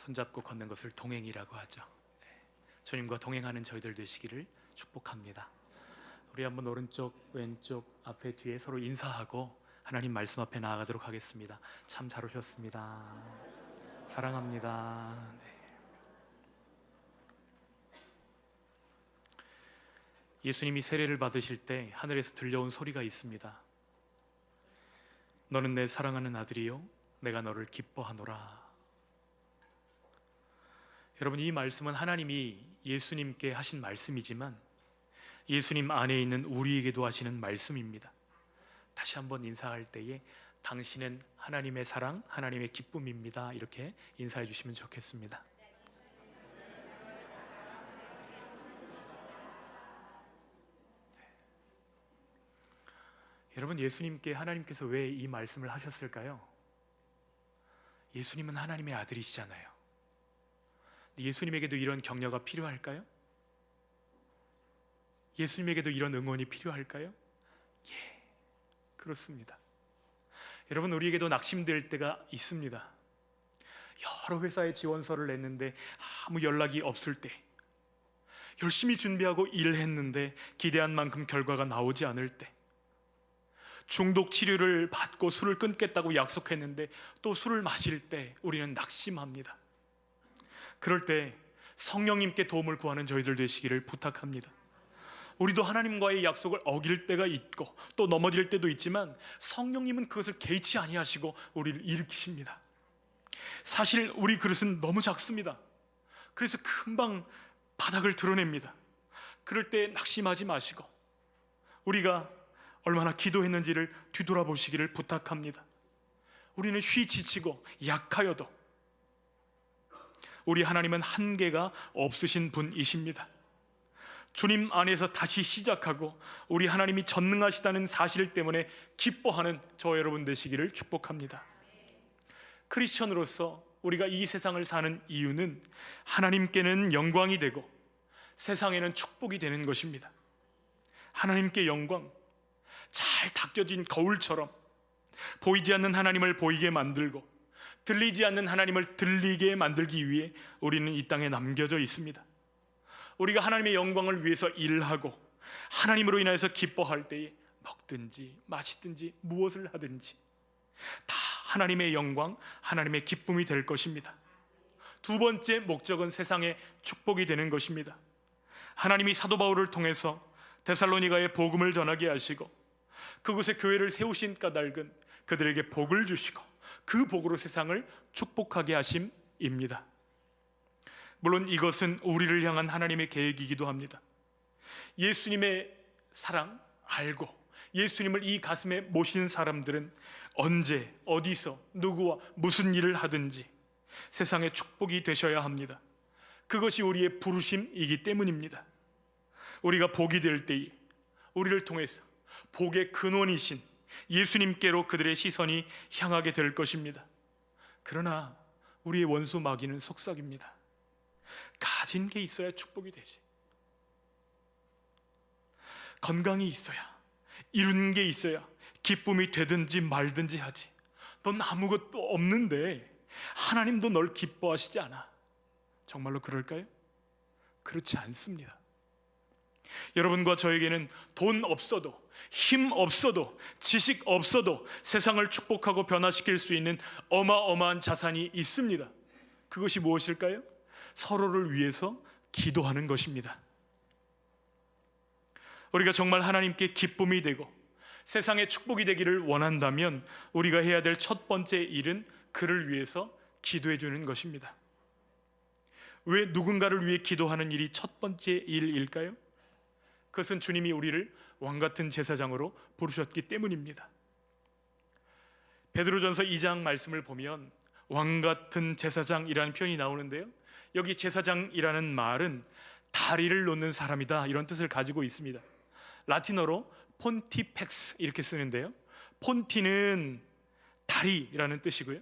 손잡고 걷는 것을 동행이라고 하죠. 주님과 동행하는 저희들 되시기를 축복합니다. 우리 한번 오른쪽, 왼쪽, 앞에, 뒤에 서로 인사하고 하나님 말씀 앞에 나아가도록 하겠습니다. 참 잘 오셨습니다. 사랑합니다. 예수님이 세례를 받으실 때 하늘에서 들려온 소리가 있습니다. 너는 내 사랑하는 아들이요 내가 너를 기뻐하노라. 여러분, 이 말씀은 하나님이 예수님께 하신 말씀이지만 예수님 안에 있는 우리에게도 하시는 말씀입니다. 다시 한번 인사할 때에 당신은 하나님의 사랑, 하나님의 기쁨입니다, 이렇게 인사해 주시면 좋겠습니다. 여러분, 예수님께 하나님께서 왜 이 말씀을 하셨을까요? 예수님은 하나님의 아들이시잖아요. 예수님에게도 이런 격려가 필요할까요? 예수님에게도 이런 응원이 필요할까요? 예, 그렇습니다. 여러분, 우리에게도 낙심될 때가 있습니다. 여러 회사에 지원서를 냈는데 아무 연락이 없을 때, 열심히 준비하고 일했는데 기대한 만큼 결과가 나오지 않을 때, 중독 치료를 받고 술을 끊겠다고 약속했는데 또 술을 마실 때 우리는 낙심합니다. 그럴 때 성령님께 도움을 구하는 저희들 되시기를 부탁합니다. 우리도 하나님과의 약속을 어길 때가 있고 또 넘어질 때도 있지만 성령님은 그것을 개의치 아니하시고 우리를 일으키십니다. 사실 우리 그릇은 너무 작습니다. 그래서 금방 바닥을 드러냅니다. 그럴 때 낙심하지 마시고 우리가 얼마나 기도했는지를 뒤돌아보시기를 부탁합니다. 우리는 쉬 지치고 약하여도 우리 하나님은 한계가 없으신 분이십니다. 주님 안에서 다시 시작하고 우리 하나님이 전능하시다는 사실 때문에 기뻐하는 저 여러분 되시기를 축복합니다. 크리스천으로서 우리가 이 세상을 사는 이유는 하나님께는 영광이 되고 세상에는 축복이 되는 것입니다. 하나님께 영광, 잘 닦여진 거울처럼 보이지 않는 하나님을 보이게 만들고 들리지 않는 하나님을 들리게 만들기 위해 우리는 이 땅에 남겨져 있습니다. 우리가 하나님의 영광을 위해서 일하고 하나님으로 인하여서 기뻐할 때에 먹든지 마시든지 무엇을 하든지 다 하나님의 영광, 하나님의 기쁨이 될 것입니다. 두 번째 목적은 세상의 축복이 되는 것입니다. 하나님이 사도 바울을 통해서 데살로니가에 복음을 전하게 하시고 그곳에 교회를 세우신 까닭은 그들에게 복을 주시고 그 복으로 세상을 축복하게 하심입니다. 물론 이것은 우리를 향한 하나님의 계획이기도 합니다. 예수님의 사랑 알고 예수님을 이 가슴에 모시는 사람들은 언제 어디서 누구와 무슨 일을 하든지 세상의 축복이 되셔야 합니다. 그것이 우리의 부르심이기 때문입니다. 우리가 복이 될 때에 우리를 통해서 복의 근원이신 예수님께로 그들의 시선이 향하게 될 것입니다. 그러나 우리의 원수 마귀는 속삭입니다. 가진 게 있어야 축복이 되지, 건강이 있어야, 이룬 게 있어야 기쁨이 되든지 말든지 하지. 넌 아무것도 없는데 하나님도 널 기뻐하시지 않아. 정말로 그럴까요? 그렇지 않습니다. 여러분과 저에게는 돈 없어도, 힘 없어도, 지식 없어도 세상을 축복하고 변화시킬 수 있는 어마어마한 자산이 있습니다. 그것이 무엇일까요? 서로를 위해서 기도하는 것입니다. 우리가 정말 하나님께 기쁨이 되고 세상에 축복이 되기를 원한다면 우리가 해야 될 첫 번째 일은 그를 위해서 기도해 주는 것입니다. 왜 누군가를 위해 기도하는 일이 첫 번째 일일까요? 그것은 주님이 우리를 왕같은 제사장으로 부르셨기 때문입니다. 베드로전서 2장 말씀을 보면 왕같은 제사장이라는 표현이 나오는데요, 여기 제사장이라는 말은 다리를 놓는 사람이다, 이런 뜻을 가지고 있습니다. 라틴어로 폰티펙스 이렇게 쓰는데요, 폰티는 다리라는 뜻이고요,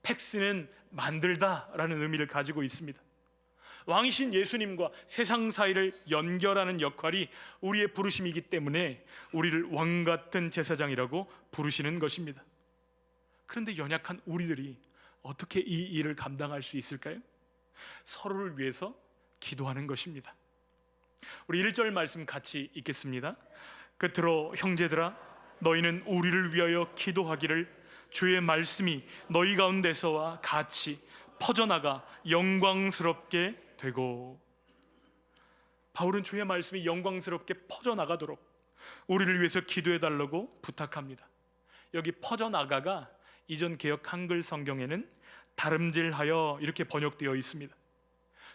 펙스는 만들다라는 의미를 가지고 있습니다. 왕이신 예수님과 세상 사이를 연결하는 역할이 우리의 부르심이기 때문에 우리를 왕같은 제사장이라고 부르시는 것입니다. 그런데 연약한 우리들이 어떻게 이 일을 감당할 수 있을까요? 서로를 위해서 기도하는 것입니다. 우리 1절 말씀 같이 읽겠습니다. 끝으로 형제들아, 너희는 우리를 위하여 기도하기를, 주의 말씀이 너희 가운데서와 같이 퍼져나가 영광스럽게 되고. 바울은 주의 말씀이 영광스럽게 퍼져나가도록 우리를 위해서 기도해 달라고 부탁합니다. 여기 퍼져나가가 이전 개역 한글 성경에는 다름질하여 이렇게 번역되어 있습니다.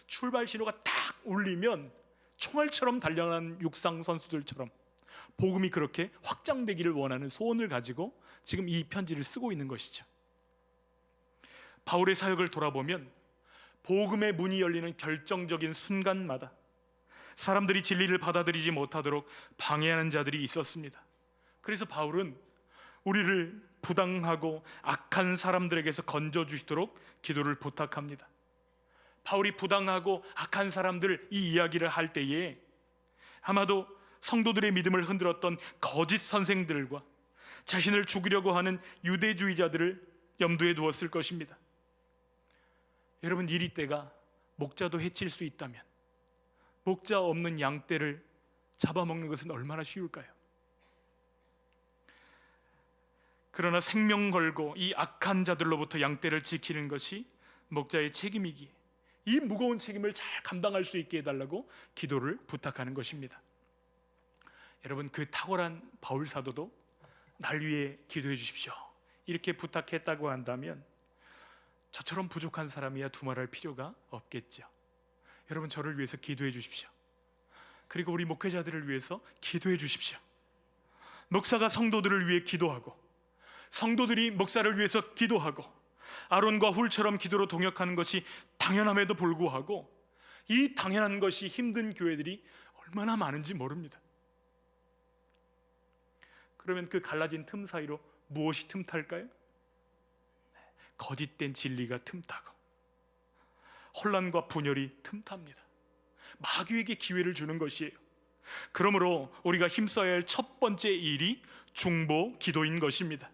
출발 신호가 딱 울리면 총알처럼 달려가는 육상 선수들처럼 복음이 그렇게 확장되기를 원하는 소원을 가지고 지금 이 편지를 쓰고 있는 것이죠. 바울의 사역을 돌아보면 복음의 문이 열리는 결정적인 순간마다 사람들이 진리를 받아들이지 못하도록 방해하는 자들이 있었습니다. 그래서 바울은 우리를 부당하고 악한 사람들에게서 건져주시도록 기도를 부탁합니다. 바울이 부당하고 악한 사람들 이 이야기를 할 때에 아마도 성도들의 믿음을 흔들었던 거짓 선생들과 자신을 죽이려고 하는 유대주의자들을 염두에 두었을 것입니다. 여러분, 이리떼가 목자도 해칠 수 있다면 목자 없는 양떼를 잡아먹는 것은 얼마나 쉬울까요? 그러나 생명 걸고 이 악한 자들로부터 양떼를 지키는 것이 목자의 책임이기에 이 무거운 책임을 잘 감당할 수 있게 해달라고 기도를 부탁하는 것입니다. 여러분, 그 탁월한 바울 사도도 날 위해 기도해 주십시오 이렇게 부탁했다고 한다면 저처럼 부족한 사람이야 두말할 필요가 없겠죠. 여러분, 저를 위해서 기도해 주십시오. 그리고 우리 목회자들을 위해서 기도해 주십시오. 목사가 성도들을 위해 기도하고 성도들이 목사를 위해서 기도하고 아론과 훌처럼 기도로 동역하는 것이 당연함에도 불구하고 이 당연한 것이 힘든 교회들이 얼마나 많은지 모릅니다. 그러면 그 갈라진 틈 사이로 무엇이 틈탈까요? 거짓된 진리가 틈타고 혼란과 분열이 틈탑니다. 마귀에게 기회를 주는 것이에요. 그러므로 우리가 힘써야 할 첫 번째 일이 중보 기도인 것입니다.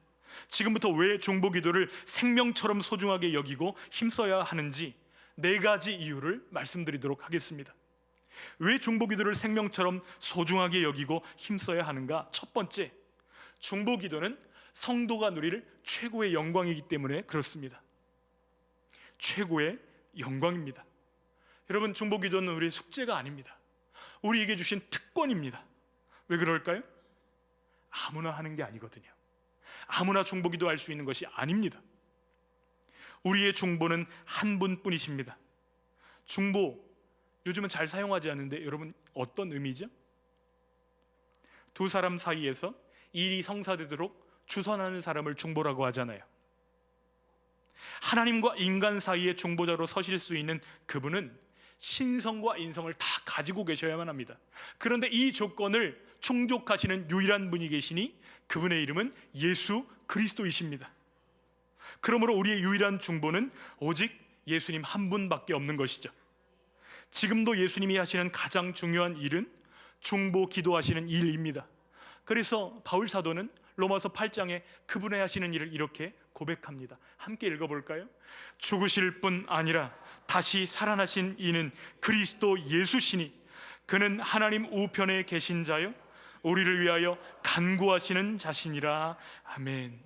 지금부터 왜 중보 기도를 생명처럼 소중하게 여기고 힘써야 하는지 4가지 이유를 말씀드리도록 하겠습니다. 왜 중보 기도를 생명처럼 소중하게 여기고 힘써야 하는가? 첫 번째, 중보 기도는 성도가 누릴 최고의 영광이기 때문에 그렇습니다. 최고의 영광입니다. 여러분, 중보 기도는 우리의 숙제가 아닙니다. 우리에게 주신 특권입니다. 왜 그럴까요? 아무나 하는 게 아니거든요. 아무나 중보 기도할 수 있는 것이 아닙니다. 우리의 중보는 한 분뿐이십니다. 중보, 요즘은 잘 사용하지 않는데 여러분, 어떤 의미죠? 두 사람 사이에서 일이 성사되도록 주선하는 사람을 중보라고 하잖아요. 하나님과 인간 사이의 중보자로 서실 수 있는 그분은 신성과 인성을 다 가지고 계셔야만 합니다. 그런데 이 조건을 충족하시는 유일한 분이 계시니 그분의 이름은 예수 그리스도이십니다. 그러므로 우리의 유일한 중보는 오직 예수님 한 분밖에 없는 것이죠. 지금도 예수님이 하시는 가장 중요한 일은 중보 기도하시는 일입니다. 그래서 바울 사도는 로마서 8장에 그분의 하시는 일을 이렇게 고백합니다. 함께 읽어볼까요? 죽으실 뿐 아니라 다시 살아나신 이는 그리스도 예수시니 그는 하나님 우편에 계신 자요 우리를 위하여 간구하시는 자신이라. 아멘.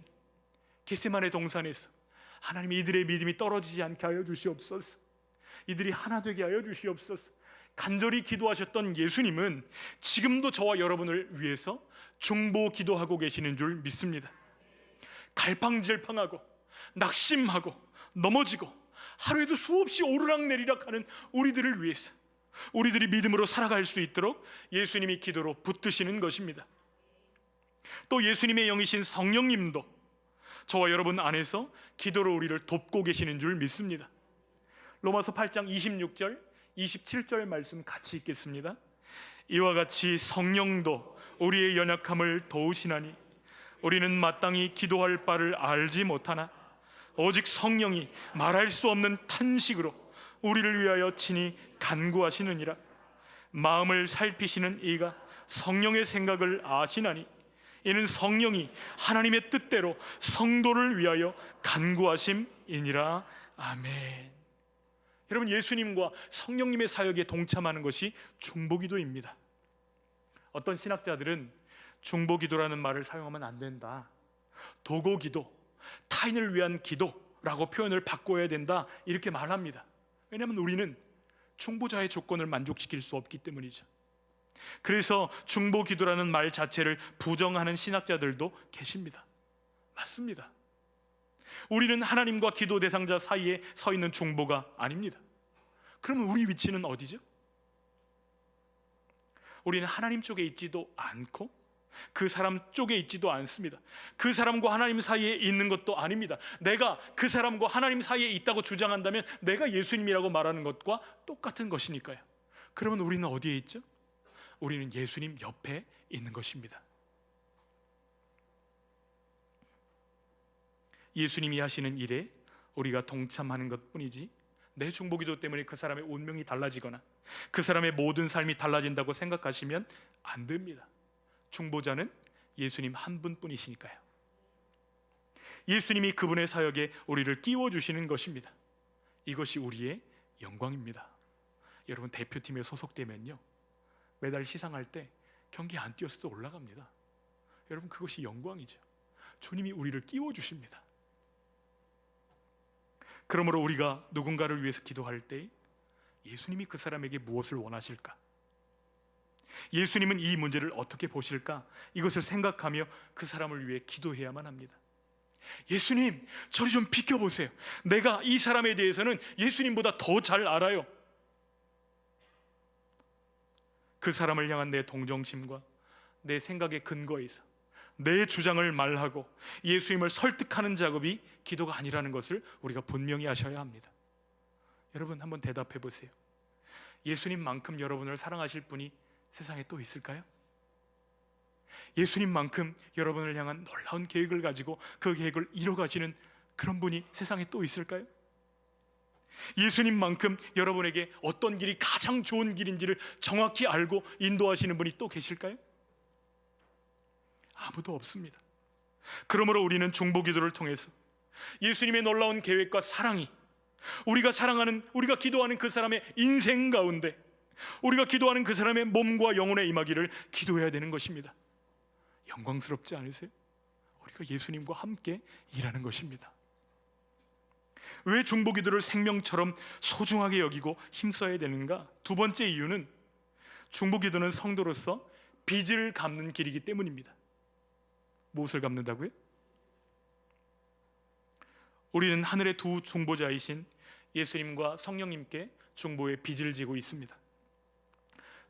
겟세마네 동산에서 하나님이 이들의 믿음이 떨어지지 않게 하여 주시옵소서. 이들이 하나 되게 하여 주시옵소서. 간절히 기도하셨던 예수님은 지금도 저와 여러분을 위해서 중보 기도하고 계시는 줄 믿습니다. 갈팡질팡하고 낙심하고 넘어지고 하루에도 수없이 오르락내리락 하는 우리들을 위해서 우리들이 믿음으로 살아갈 수 있도록 예수님이 기도로 붙드시는 것입니다. 또 예수님의 영이신 성령님도 저와 여러분 안에서 기도로 우리를 돕고 계시는 줄 믿습니다. 로마서 8장 26절 27절 말씀 같이 읽겠습니다. 이와 같이 성령도 우리의 연약함을 도우시나니 우리는 마땅히 기도할 바를 알지 못하나 오직 성령이 말할 수 없는 탄식으로 우리를 위하여 친히 간구하시느니라. 마음을 살피시는 이가 성령의 생각을 아시나니 이는 성령이 하나님의 뜻대로 성도를 위하여 간구하심이니라. 아멘. 여러분, 예수님과 성령님의 사역에 동참하는 것이 중보기도입니다. 어떤 신학자들은 중보기도라는 말을 사용하면 안 된다, 도고기도, 타인을 위한 기도라고 표현을 바꿔야 된다, 이렇게 말합니다. 왜냐하면 우리는 중보자의 조건을 만족시킬 수 없기 때문이죠. 그래서 중보기도라는 말 자체를 부정하는 신학자들도 계십니다. 맞습니다. 우리는 하나님과 기도 대상자 사이에 서 있는 중보가 아닙니다. 그러면 우리 위치는 어디죠? 우리는 하나님 쪽에 있지도 않고 그 사람 쪽에 있지도 않습니다. 그 사람과 하나님 사이에 있는 것도 아닙니다. 내가 그 사람과 하나님 사이에 있다고 주장한다면 내가 예수님이라고 말하는 것과 똑같은 것이니까요. 그러면 우리는 어디에 있죠? 우리는 예수님 옆에 있는 것입니다. 예수님이 하시는 일에 우리가 동참하는 것뿐이지, 내 중보기도 때문에 그 사람의 운명이 달라지거나 그 사람의 모든 삶이 달라진다고 생각하시면 안 됩니다. 중보자는 예수님 한 분뿐이시니까요. 예수님이 그분의 사역에 우리를 끼워주시는 것입니다. 이것이 우리의 영광입니다. 여러분, 대표팀에 소속되면요, 매달 시상할 때 경기 안 뛰었어도 올라갑니다. 여러분, 그것이 영광이죠. 주님이 우리를 끼워주십니다. 그러므로 우리가 누군가를 위해서 기도할 때 예수님이 그 사람에게 무엇을 원하실까? 예수님은 이 문제를 어떻게 보실까? 이것을 생각하며 그 사람을 위해 기도해야만 합니다. 예수님, 저리 좀 비켜보세요. 내가 이 사람에 대해서는 예수님보다 더 잘 알아요. 그 사람을 향한 내 동정심과 내 생각의 근거에 있어 내 주장을 말하고 예수님을 설득하는 작업이 기도가 아니라는 것을 우리가 분명히 하셔야 합니다. 여러분, 한번 대답해 보세요. 예수님만큼 여러분을 사랑하실 분이 세상에 또 있을까요? 예수님만큼 여러분을 향한 놀라운 계획을 가지고 그 계획을 이뤄가시는 그런 분이 세상에 또 있을까요? 예수님만큼 여러분에게 어떤 길이 가장 좋은 길인지를 정확히 알고 인도하시는 분이 또 계실까요? 아무도 없습니다. 그러므로 우리는 중보기도를 통해서 예수님의 놀라운 계획과 사랑이 우리가 기도하는 그 사람의 인생 가운데, 우리가 기도하는 그 사람의 몸과 영혼에 임하기를 기도해야 되는 것입니다. 영광스럽지 않으세요? 우리가 예수님과 함께 일하는 것입니다. 왜 중보기도를 생명처럼 소중하게 여기고 힘써야 되는가? 두 번째 이유는 중보기도는 성도로서 빚을 갚는 길이기 때문입니다. 무엇을 갚는다고요? 우리는 하늘의 두 중보자이신 예수님과 성령님께 중보의 빚을 지고 있습니다.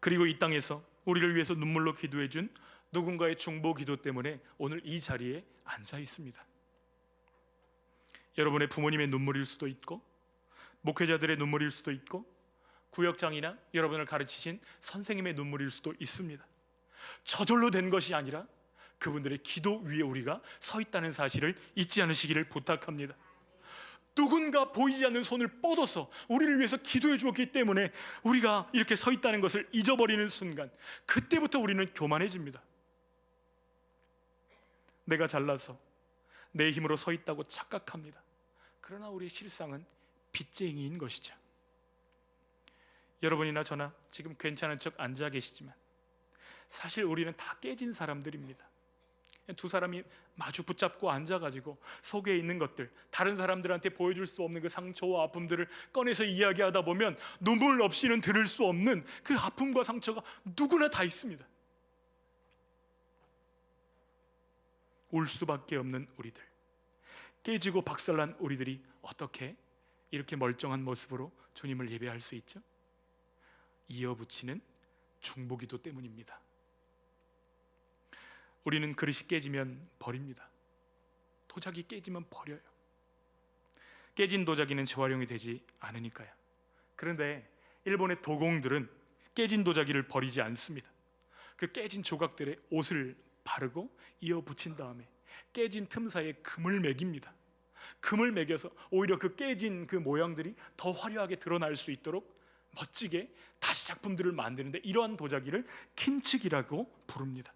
그리고 이 땅에서 우리를 위해서 눈물로 기도해 준 누군가의 중보 기도 때문에 오늘 이 자리에 앉아 있습니다. 여러분의 부모님의 눈물일 수도 있고, 목회자들의 눈물일 수도 있고, 구역장이나 여러분을 가르치신 선생님의 눈물일 수도 있습니다. 저절로 된 것이 아니라 그분들의 기도 위에 우리가 서 있다는 사실을 잊지 않으시기를 부탁합니다. 누군가 보이지 않는 손을 뻗어서 우리를 위해서 기도해 주었기 때문에 우리가 이렇게 서 있다는 것을 잊어버리는 순간, 그때부터 우리는 교만해집니다. 내가 잘나서 내 힘으로 서 있다고 착각합니다. 그러나 우리의 실상은 빚쟁이인 것이죠. 여러분이나 저나 지금 괜찮은 척 앉아 계시지만 사실 우리는 다 깨진 사람들입니다. 두 사람이 마주 붙잡고 앉아가지고 속에 있는 것들, 다른 사람들한테 보여줄 수 없는 그 상처와 아픔들을 꺼내서 이야기하다 보면 눈물 없이는 들을 수 없는 그 아픔과 상처가 누구나 다 있습니다. 울 수밖에 없는 우리들, 깨지고 박살난 우리들이 어떻게 이렇게 멀쩡한 모습으로 주님을 예배할 수 있죠? 이어붙이는 중보기도 때문입니다. 우리는 그릇이 깨지면 버립니다. 도자기 깨지면 버려요. 깨진 도자기는 재활용이 되지 않으니까요. 그런데 일본의 도공들은 깨진 도자기를 버리지 않습니다. 그 깨진 조각들에 옷을 바르고 이어 붙인 다음에 깨진 틈 사이에 금을 매깁니다. 금을 매겨서 오히려 그 깨진 그 모양들이 더 화려하게 드러날 수 있도록 멋지게 다시 작품들을 만드는데, 이러한 도자기를 킨츠기라고 부릅니다.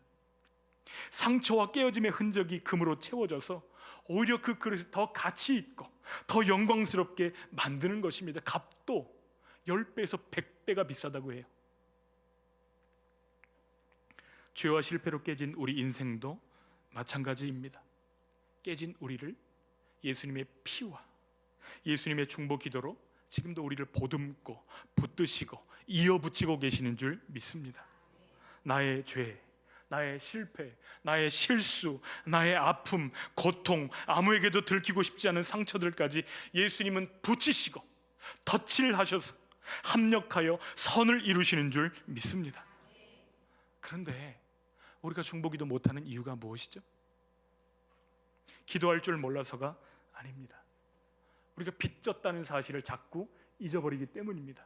상처와 깨어짐의 흔적이 금으로 채워져서 오히려 그 그릇이 더 가치 있고 더 영광스럽게 만드는 것입니다. 값도 10배에서 100배가 비싸다고 해요. 죄와 실패로 깨진 우리 인생도 마찬가지입니다. 깨진 우리를 예수님의 피와 예수님의 중보 기도로 지금도 우리를 보듬고 붙드시고 이어붙이고 계시는 줄 믿습니다. 나의 죄, 나의 실패, 나의 실수, 나의 아픔, 고통, 아무에게도 들키고 싶지 않은 상처들까지 예수님은 붙이시고 덧칠 하셔서 합력하여 선을 이루시는 줄 믿습니다. 그런데 우리가 중보기도 못하는 이유가 무엇이죠? 기도할 줄 몰라서가 아닙니다. 우리가 빚졌다는 사실을 자꾸 잊어버리기 때문입니다.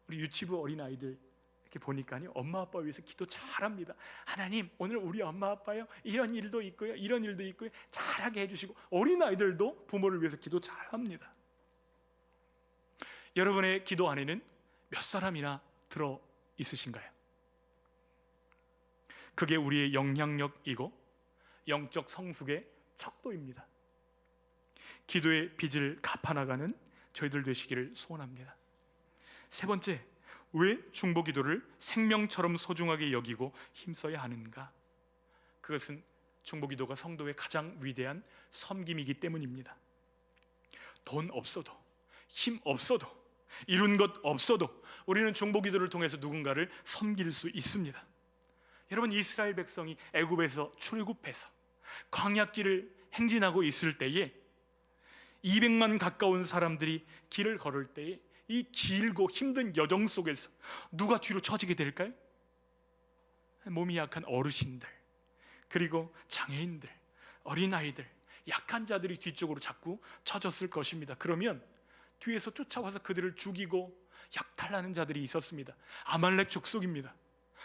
우리 유치부 어린아이들 이렇게 보니까요, 엄마 아빠 위해서 기도 잘합니다. 하나님, 오늘 우리 엄마 아빠요 이런 일도 있고요, 이런 일도 있고요, 잘하게 해주시고, 어린아이들도 부모를 위해서 기도 잘합니다. 여러분의 기도 안에는 몇 사람이나 들어 있으신가요? 그게 우리의 영향력이고 영적 성숙의 척도입니다. 기도의 빚을 갚아나가는 저희들 되시기를 소원합니다. 세 번째, 왜 중보 기도를 생명처럼 소중하게 여기고 힘써야 하는가? 그것은 중보 기도가 성도의 가장 위대한 섬김이기 때문입니다. 돈 없어도, 힘 없어도, 이룬 것 없어도 우리는 중보 기도를 통해서 누군가를 섬길 수 있습니다. 여러분, 이스라엘 백성이 애굽에서 출애굽해서 광야길을 행진하고 있을 때에 200만 가까운 사람들이 길을 걸을 때에 이 길고 힘든 여정 속에서 누가 뒤로 처지게 될까요? 몸이 약한 어르신들, 그리고 장애인들, 어린아이들, 약한 자들이 뒤쪽으로 자꾸 처졌을 것입니다. 그러면 뒤에서 쫓아와서 그들을 죽이고 약탈하는 자들이 있었습니다. 아말렉 족속입니다.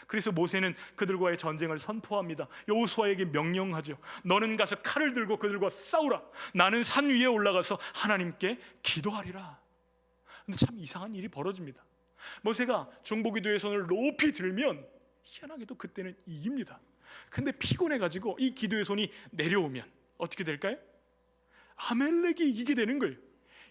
그래서 모세는 그들과의 전쟁을 선포합니다. 여호수아에게 명령하죠. 너는 가서 칼을 들고 그들과 싸우라. 나는 산 위에 올라가서 하나님께 기도하리라. 근데 참 이상한 일이 벌어집니다. 모세가 중보기도의 손을 높이 들면 희한하게도 그때는 이깁니다. 근데 피곤해가지고 이 기도의 손이 내려오면 어떻게 될까요? 아말렉이 이기게 되는 거예요.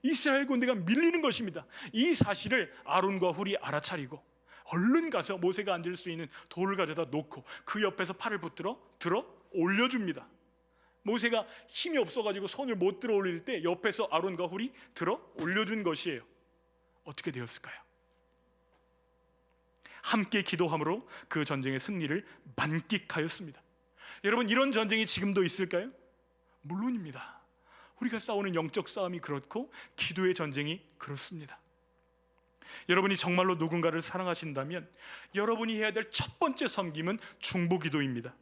이스라엘 군대가 밀리는 것입니다. 이 사실을 아론과 훌이 알아차리고 얼른 가서 모세가 앉을 수 있는 돌을 가져다 놓고 그 옆에서 팔을 붙들어 들어 올려줍니다. 모세가 힘이 없어가지고 손을 못 들어 올릴 때 옆에서 아론과 훌이 들어 올려준 것이에요. 어떻게 되었을까요? 함께 기도함으로 그 전쟁의 승리를 만끽하였습니다. 여러분, 이런 전쟁이 지금도 있을까요? 물론입니다. 우리가 싸우는 영적 싸움이 그렇고 기도의 전쟁이 그렇습니다. 여러분이 정말로 누군가를 사랑하신다면 여러분이 해야 될 첫 번째 섬김은 중보기도입니다.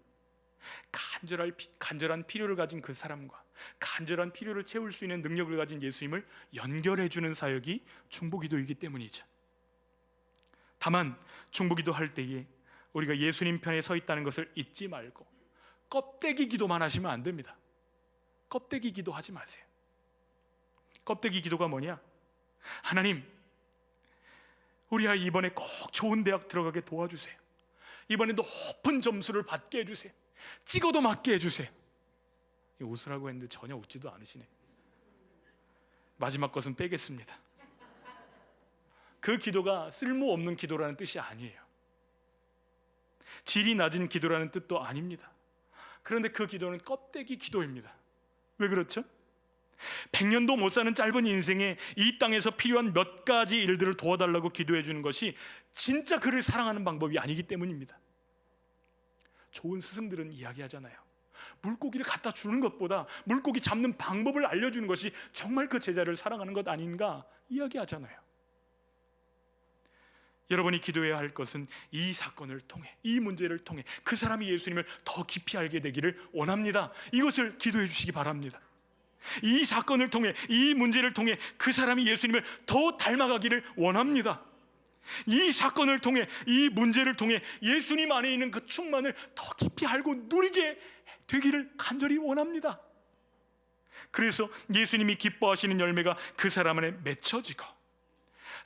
간절한 필요를 가진 그 사람과 간절한 필요를 채울 수 있는 능력을 가진 예수님을 연결해주는 사역이 중보기도이기 때문이죠. 다만 중보기도 할 때에 우리가 예수님 편에 서 있다는 것을 잊지 말고 껍데기 기도만 하시면 안 됩니다. 껍데기 기도하지 마세요. 껍데기 기도가 뭐냐? 하나님, 우리 아이 이번에 꼭 좋은 대학 들어가게 도와주세요. 이번에도 높은 점수를 받게 해주세요. 찍어도 맞게 해주세요. 웃으라고 했는데 전혀 웃지도 않으시네. 마지막 것은 빼겠습니다. 그 기도가 쓸모없는 기도라는 뜻이 아니에요. 질이 낮은 기도라는 뜻도 아닙니다. 그런데 그 기도는 껍데기 기도입니다. 왜 그렇죠? 100년도 못 사는 짧은 인생에 이 땅에서 필요한 몇 가지 일들을 도와달라고 기도해 주는 것이 진짜 그를 사랑하는 방법이 아니기 때문입니다. 좋은 스승들은 이야기하잖아요. 물고기를 갖다 주는 것보다 물고기 잡는 방법을 알려주는 것이 정말 그 제자를 사랑하는 것 아닌가 이야기하잖아요. 여러분이 기도해야 할 것은 이 사건을 통해, 이 문제를 통해 그 사람이 예수님을 더 깊이 알게 되기를 원합니다. 이것을 기도해 주시기 바랍니다. 이 사건을 통해, 이 문제를 통해 그 사람이 예수님을 더 닮아가기를 원합니다. 이 사건을 통해, 이 문제를 통해 예수님 안에 있는 그 충만을 더 깊이 알고 누리게 되기를 간절히 원합니다. 그래서 예수님이 기뻐하시는 열매가 그 사람 안에 맺혀지고,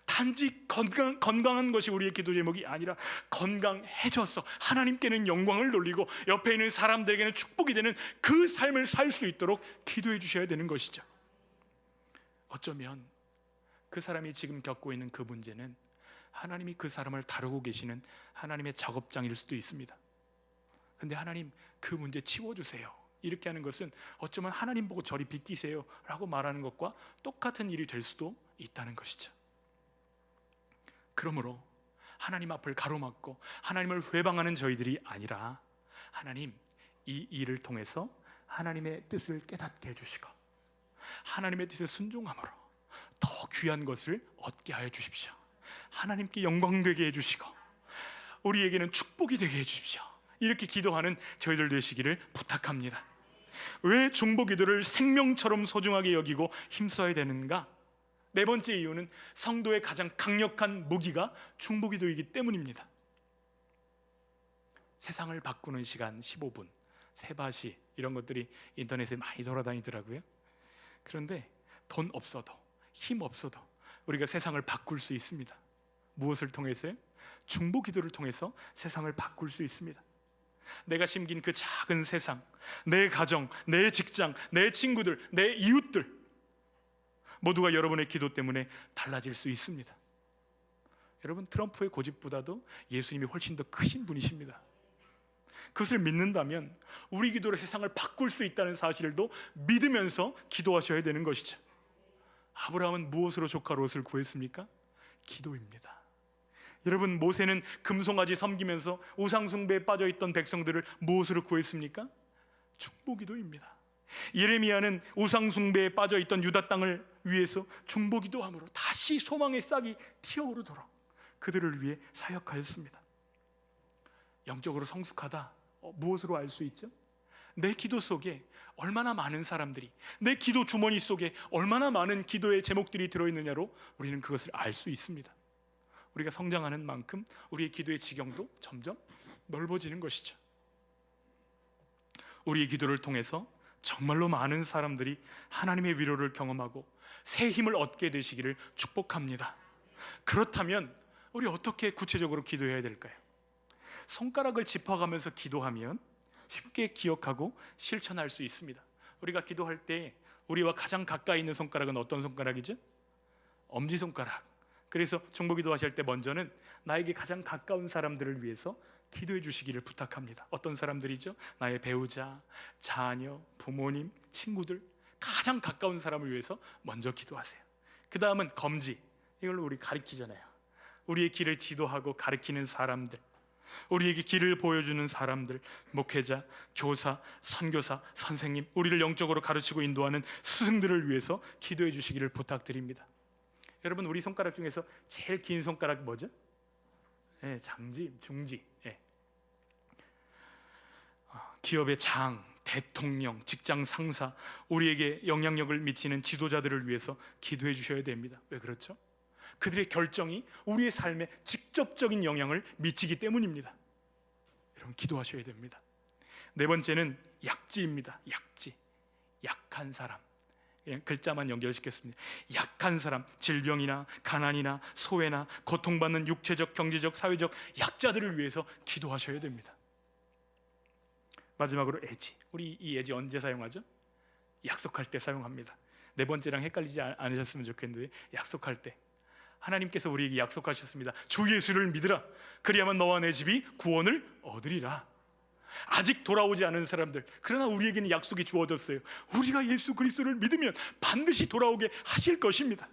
단지 건강한 것이 우리의 기도 제목이 아니라 건강해져서 하나님께는 영광을 돌리고 옆에 있는 사람들에게는 축복이 되는 그 삶을 살 수 있도록 기도해 주셔야 되는 것이죠. 어쩌면 그 사람이 지금 겪고 있는 그 문제는 하나님이 그 사람을 다루고 계시는 하나님의 작업장일 수도 있습니다. 근데 하나님 그 문제 치워주세요, 이렇게 하는 것은 어쩌면 하나님 보고 저리 비키세요 라고 말하는 것과 똑같은 일이 될 수도 있다는 것이죠. 그러므로 하나님 앞을 가로막고 하나님을 회방하는 저희들이 아니라, 하나님 이 일을 통해서 하나님의 뜻을 깨닫게 해주시고 하나님의 뜻에 순종함으로 더 귀한 것을 얻게 하여 주십시오. 하나님께 영광되게 해주시고 우리에게는 축복이 되게 해주십시오. 이렇게 기도하는 저희들 되시기를 부탁합니다. 왜 중보기도를 생명처럼 소중하게 여기고 힘써야 되는가? 네 번째 이유는 성도의 가장 강력한 무기가 중보기도이기 때문입니다. 세상을 바꾸는 시간 15분, 세바시 이런 것들이 인터넷에 많이 돌아다니더라고요. 그런데 돈 없어도 힘 없어도 우리가 세상을 바꿀 수 있습니다. 무엇을 통해서요? 중보기도를 통해서 세상을 바꿀 수 있습니다. 내가 심긴 그 작은 세상, 내 가정, 내 직장, 내 친구들, 내 이웃들 모두가 여러분의 기도 때문에 달라질 수 있습니다. 여러분, 트럼프의 고집보다도 예수님이 훨씬 더 크신 분이십니다. 그것을 믿는다면 우리 기도로 세상을 바꿀 수 있다는 사실도 믿으면서 기도하셔야 되는 것이죠. 아브라함은 무엇으로 조카 롯을 구했습니까? 기도입니다. 여러분, 모세는 금송아지 섬기면서 우상숭배에 빠져있던 백성들을 무엇으로 구했습니까? 중보기도입니다. 예레미야는 우상숭배에 빠져있던 유다 땅을 위해서 중보기도함으로 다시 소망의 싹이 튀어오르도록 그들을 위해 사역하였습니다. 영적으로 성숙하다, 무엇으로 알 수 있죠? 내 기도 속에 얼마나 많은 사람들이, 내 기도 주머니 속에 얼마나 많은 기도의 제목들이 들어있느냐로 우리는 그것을 알 수 있습니다. 우리가 성장하는 만큼 우리의 기도의 지경도 점점 넓어지는 것이죠. 우리의 기도를 통해서 정말로 많은 사람들이 하나님의 위로를 경험하고 새 힘을 얻게 되시기를 축복합니다. 그렇다면 우리 어떻게 구체적으로 기도해야 될까요? 손가락을 짚어가면서 기도하면 쉽게 기억하고 실천할 수 있습니다. 우리가 기도할 때 우리와 가장 가까이 있는 손가락은 어떤 손가락이죠? 엄지손가락. 그래서 중보기도 하실 때 먼저는 나에게 가장 가까운 사람들을 위해서 기도해 주시기를 부탁합니다. 어떤 사람들이죠? 나의 배우자, 자녀, 부모님, 친구들, 가장 가까운 사람을 위해서 먼저 기도하세요. 그 다음은 검지. 이걸로 우리 가르치잖아요. 우리의 길을 지도하고 가르치는 사람들, 우리에게 길을 보여주는 사람들, 목회자, 교사, 선교사, 선생님, 우리를 영적으로 가르치고 인도하는 스승들을 위해서 기도해 주시기를 부탁드립니다. 여러분, 우리 손가락 중에서 제일 긴 손가락 뭐죠? 장지, 중지. 기업의 장, 대통령, 직장 상사, 우리에게 영향력을 미치는 지도자들을 위해서 기도해 주셔야 됩니다. 왜 그렇죠? 그들의 결정이 우리의 삶에 직접적인 영향을 미치기 때문입니다. 여러분, 기도하셔야 됩니다. 네 번째는 약지입니다. 약지, 약한 사람. 글자만 연결시켰습니다. 약한 사람, 질병이나 가난이나 소외나 고통받는 육체적, 경제적, 사회적 약자들을 위해서 기도하셔야 됩니다. 마지막으로 애지. 우리 이 애지 언제 사용하죠? 약속할 때 사용합니다. 네 번째랑 헷갈리지 않으셨으면 좋겠는데, 약속할 때 하나님께서 우리에게 약속하셨습니다. 주 예수를 믿으라. 그리하면 너와 내 집이 구원을 얻으리라. 아직 돌아오지 않은 사람들, 그러나 우리에게는 약속이 주어졌어요. 우리가 예수 그리스도를 믿으면 반드시 돌아오게 하실 것입니다.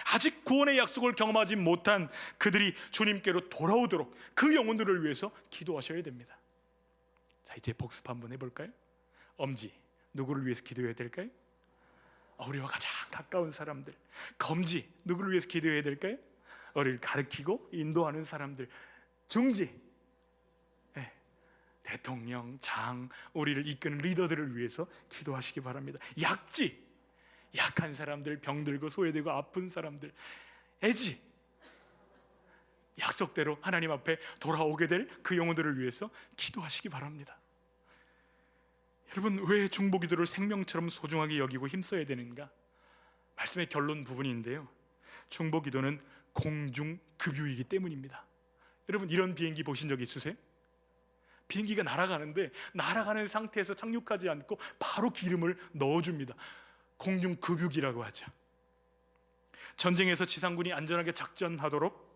아직 구원의 약속을 경험하지 못한 그들이 주님께로 돌아오도록 그 영혼들을 위해서 기도하셔야 됩니다. 자, 이제 복습 한번 해볼까요? 엄지, 누구를 위해서 기도해야 될까요? 우리와 가장 가까운 사람들. 검지, 누구를 위해서 기도해야 될까요? 우리를 가르치고 인도하는 사람들. 중지, 대통령, 장, 우리를 이끄는 리더들을 위해서 기도하시기 바랍니다. 약지, 약한 사람들, 병들고 소외되고 아픈 사람들. 애지, 약속대로 하나님 앞에 돌아오게 될 그 영혼들을 위해서 기도하시기 바랍니다. 여러분, 왜 중보기도를 생명처럼 소중하게 여기고 힘써야 되는가? 말씀의 결론 부분인데요, 중보기도는 공중급유이기 때문입니다. 여러분, 이런 비행기 보신 적 있으세요? 비행기가 날아가는데 날아가는 상태에서 착륙하지 않고 바로 기름을 넣어줍니다. 공중급유기라고 하죠. 전쟁에서 지상군이 안전하게 작전하도록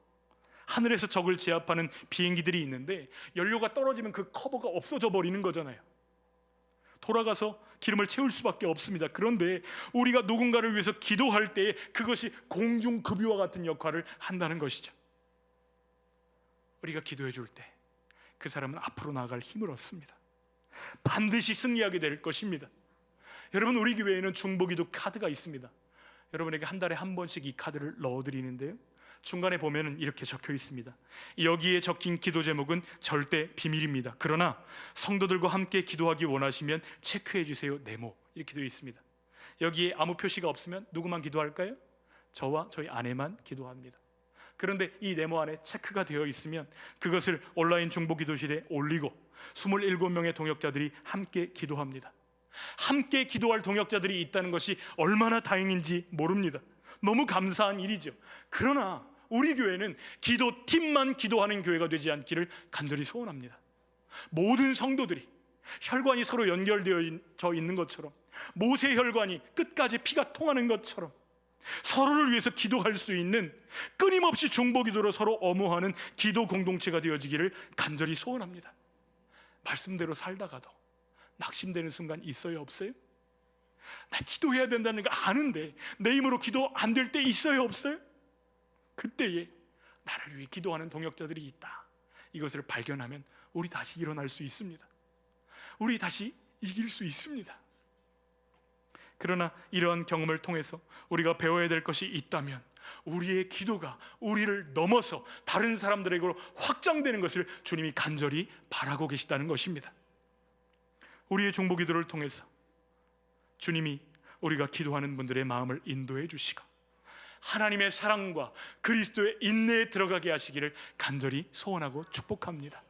하늘에서 적을 제압하는 비행기들이 있는데 연료가 떨어지면 그 커버가 없어져 버리는 거잖아요. 돌아가서 기름을 채울 수밖에 없습니다. 그런데 우리가 누군가를 위해서 기도할 때 그것이 공중급유와 같은 역할을 한다는 것이죠. 우리가 기도해 줄 때 그 사람은 앞으로 나아갈 힘을 얻습니다. 반드시 승리하게 될 것입니다. 여러분, 우리 교회에는 중보기도 카드가 있습니다. 여러분에게 한 달에 한 번씩 이 카드를 넣어드리는데요, 중간에 보면 이렇게 적혀 있습니다. 여기에 적힌 기도 제목은 절대 비밀입니다. 그러나 성도들과 함께 기도하기 원하시면 체크해 주세요. 네모, 이렇게 되어 있습니다. 여기에 아무 표시가 없으면 누구만 기도할까요? 저와 저희 아내만 기도합니다. 그런데 이 네모 안에 체크가 되어 있으면 그것을 온라인 중보기도실에 올리고 27명의 동역자들이 함께 기도합니다. 함께 기도할 동역자들이 있다는 것이 얼마나 다행인지 모릅니다. 너무 감사한 일이죠. 그러나 우리 교회는 기도팀만 기도하는 교회가 되지 않기를 간절히 소원합니다. 모든 성도들이 혈관이 서로 연결되어 있는 것처럼, 모세 혈관이 끝까지 피가 통하는 것처럼 서로를 위해서 기도할 수 있는, 끊임없이 중보기도로 서로 어모하는 기도 공동체가 되어지기를 간절히 소원합니다. 말씀대로 살다가도 낙심되는 순간 있어요, 없어요? 나 기도해야 된다는 거 아는데 내 힘으로 기도 안 될 때 있어요, 없어요? 그때에 나를 위해 기도하는 동역자들이 있다, 이것을 발견하면 우리 다시 일어날 수 있습니다. 우리 다시 이길 수 있습니다. 그러나 이러한 경험을 통해서 우리가 배워야 될 것이 있다면 우리의 기도가 우리를 넘어서 다른 사람들에게로 확장되는 것을 주님이 간절히 바라고 계시다는 것입니다. 우리의 중보기도를 통해서 주님이 우리가 기도하는 분들의 마음을 인도해 주시고 하나님의 사랑과 그리스도의 인내에 들어가게 하시기를 간절히 소원하고 축복합니다.